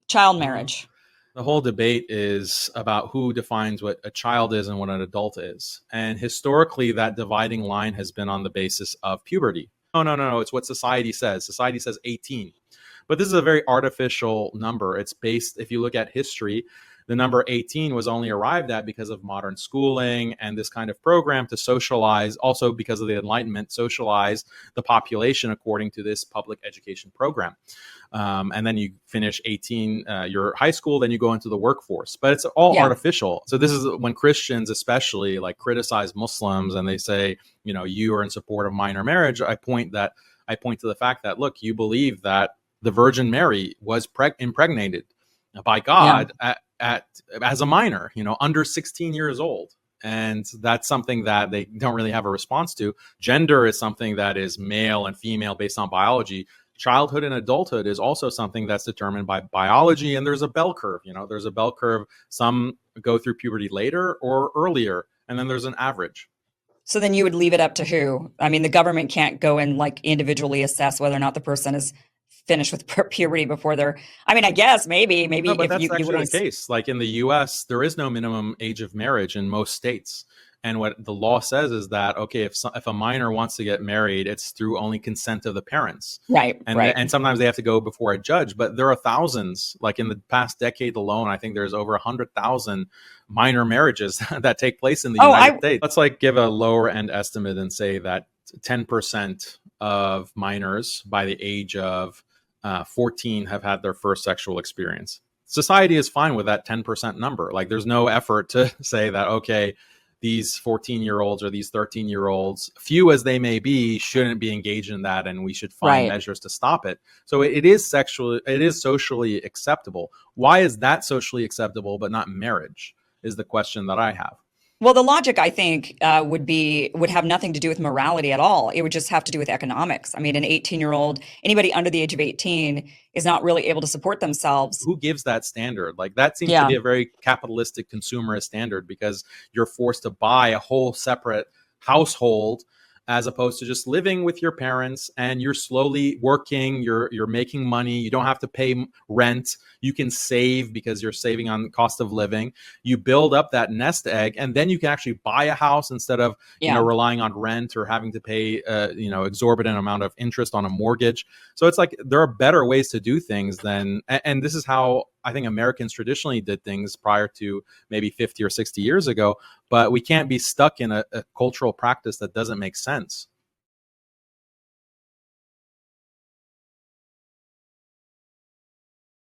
child marriage. The whole debate is about who defines what a child is and what an adult is. And historically, that dividing line has been on the basis of puberty. No. It's what society says. Society says 18. But this is a very artificial number. It's based, if you look at history, the number 18 was only arrived at because of modern schooling and this kind of program to socialize, also because of the Enlightenment, socialize the population according to this public education program. And then you finish 18, your high school, then you go into the workforce. But it's all artificial. So this is when Christians especially like criticize Muslims and they say, you know, you are in support of minor marriage. I point to the fact that, look, you believe that the Virgin Mary was impregnated by God as a minor, you know, under 16 years old. And that's something that they don't really have a response to. Gender is something that is male and female based on biology. Childhood and adulthood is also something that's determined by biology. And there's a bell curve, you know, there's a bell curve. Some go through puberty later or earlier, and then there's an average. So then you would leave it up to who? I mean, the government can't go and like individually assess whether or not the person is finished with puberty before they're, I mean, I guess maybe No, but if that's you actually would the case. Like in the US, there is no minimum age of marriage in most states. And what the law says is that, okay, if a minor wants to get married, it's through only consent of the parents. Right. And sometimes they have to go before a judge, but there are thousands, like in the past decade alone, I think there's over 100,000 minor marriages that take place in the United States. Let's like give a lower end estimate and say that 10% of minors by the age of 14 have had their first sexual experience. Society is fine with that 10% number. Like there's no effort to say that, okay, these 14-year-olds or these 13-year-olds, few as they may be, shouldn't be engaged in that, and we should find measures to stop it. So it is socially acceptable. Why is that socially acceptable but not marriage is the question that I have. Well, the logic, I think, would have nothing to do with morality at all. It would just have to do with economics. I mean, an 18-year-old, anybody under the age of 18 is not really able to support themselves. Who gives that standard? Like that seems to be a very capitalistic consumerist standard because you're forced to buy a whole separate household as opposed to just living with your parents, and you're slowly working, you're making money, you don't have to pay rent, you can save because you're saving on the cost of living. You build up that nest egg, and then you can actually buy a house instead of you know, relying on rent or having to pay exorbitant amount of interest on a mortgage. So it's like there are better ways to do things than, and this is how I think Americans traditionally did things prior to maybe 50 or 60 years ago, but we can't be stuck in a cultural practice that doesn't make sense.